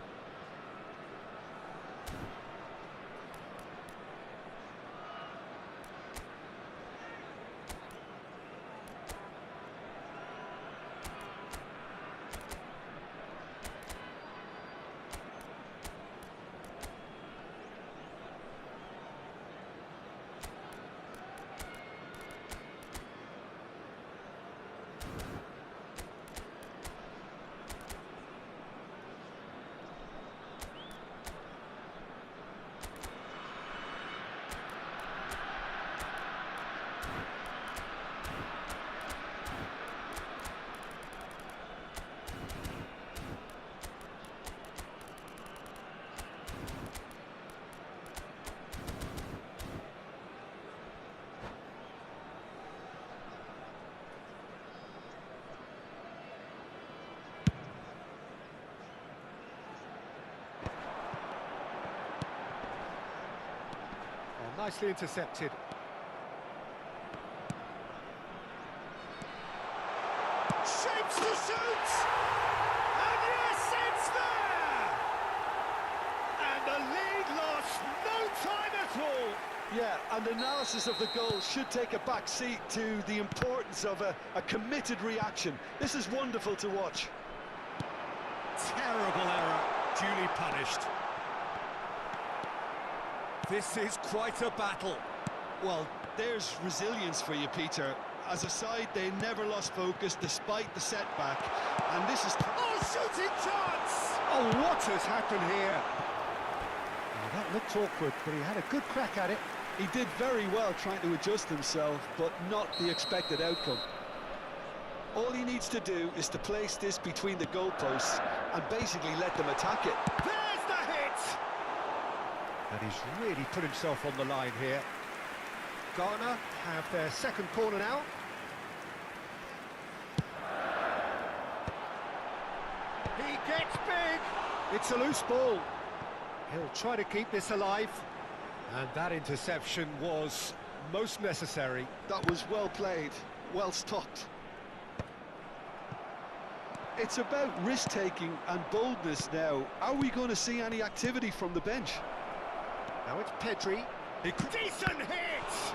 nicely intercepted. Shapes to shoot! And yes, it's there! And the lead lost no time at all! Yeah, and analysis of the goal should take a back seat to the importance of a committed reaction. This is wonderful to watch. Terrible error, duly punished. This is quite a battle. Well, there's resilience for you, Peter. As a side, they never lost focus despite the setback. And this is... Oh, shooting chance! Oh, what has happened here? Well, that looked awkward, but he had a good crack at it. He did very well trying to adjust himself, but not the expected outcome. All he needs to do is to place this between the goalposts and basically let them attack it. There's the hit! And he's really put himself on the line here. Ghana have their second corner now. He gets big! It's a loose ball. He'll try to keep this alive. And that interception was most necessary. That was well played, well stopped. It's about risk-taking and boldness now. Are we going to see any activity from the bench? Now it's Pedri. Decent hit!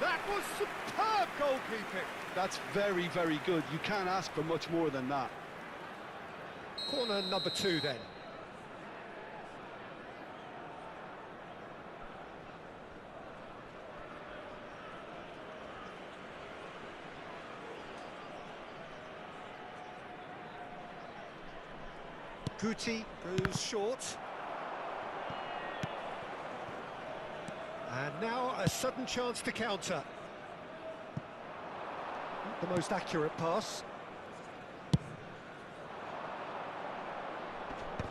That was superb goalkeeping. That's very, very good. You can't ask for much more than that. Corner number 2 then. Guti goes short. And now a sudden chance to counter. Not the most accurate pass.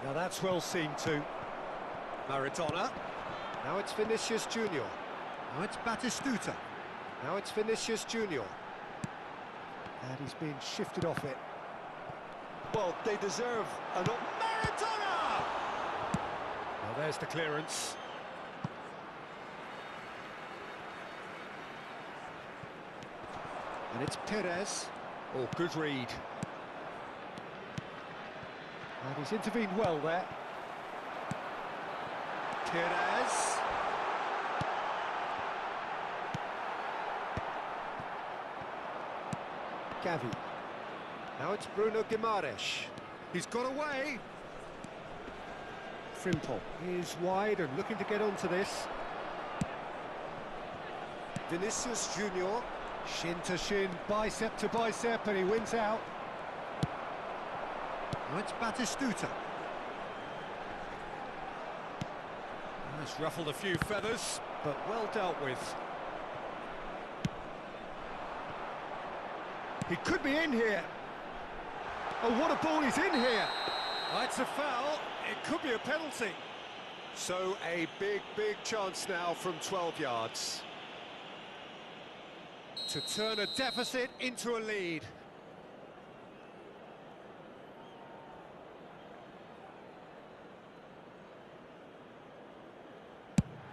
Now that's well seen too. Maradona. Now it's Vinicius Junior. Now it's Batistuta. Now it's Vinicius Junior. And he's been shifted off it. Well, they deserve an... Maradona! Well, there's the clearance. And it's Perez. Oh, good read. And he's intervened well there. Perez. Gavi. Now it's Bruno Guimaraes. He's got away. Frimpong is wide and looking to get onto this. Vinicius Junior. Shin to shin, bicep to bicep, and he wins out. Now it's Batistuta. That's ruffled a few feathers, but well dealt with. He could be in here. Oh, what a ball, he's in here. That's a foul. It could be a penalty. So a big, big chance now from 12 yards. To turn a deficit into a lead.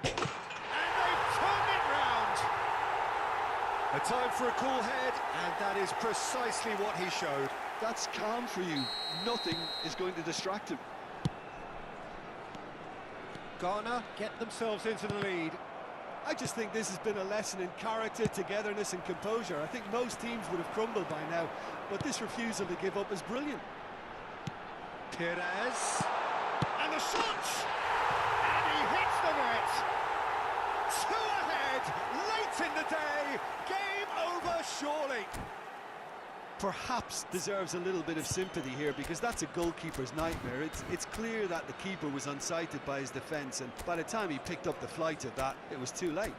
And they've turned it round. A time for a cool head, and that is precisely what he showed. That's calm for you. Nothing is going to distract him. Ghana get themselves into the lead. I just think this has been a lesson in character, togetherness and composure. I think most teams would have crumbled by now, but this refusal to give up is brilliant. Perez. And the shot! And he hits the net! 2 ahead, late in the day, game over surely. Perhaps deserves a little bit of sympathy here because that's a goalkeeper's nightmare. It's clear that the keeper was unsighted by his defence, and by the time he picked up the flight of that, it was too late.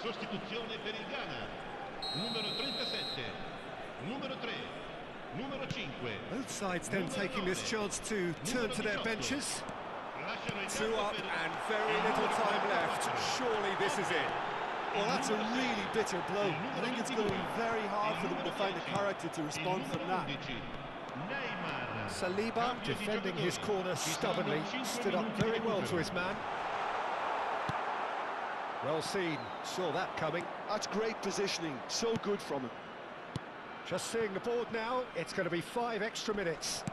sostituzione per il Ghana. Numero 37, numero 3, numero 5. Both sides then taking this chance to turn to their benches. Two up and very little time left. Surely this is it. Well, that's a really bitter blow. I think it's going to be very hard for them to find the character to respond from that. Saliba, defending his corner stubbornly, stood up very well to his man. Well seen, saw that coming. That's great positioning, so good from him. Just seeing the board now, it's going to be 5 extra minutes.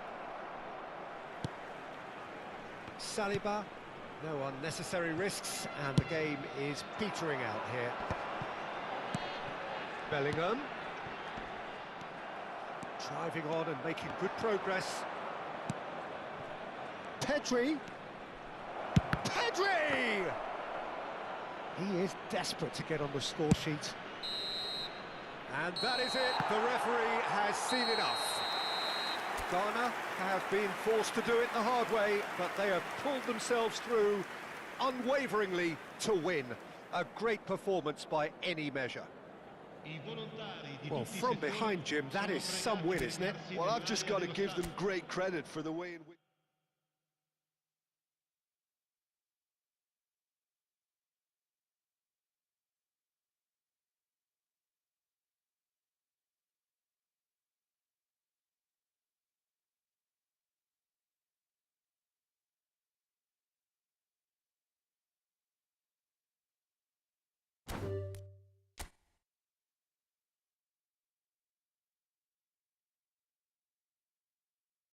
Saliba, no unnecessary risks, and the game is petering out here. Bellingham. Driving on and making good progress. Pedri! Pedri! He is desperate to get on the score sheet. And that is it, the referee has seen enough. Ghana have been forced to do it the hard way, but they have pulled themselves through unwaveringly to win. A great performance by any measure. Well, from behind, Jim, that is some win, isn't it? Well, I've just got to give them great credit for the way in which...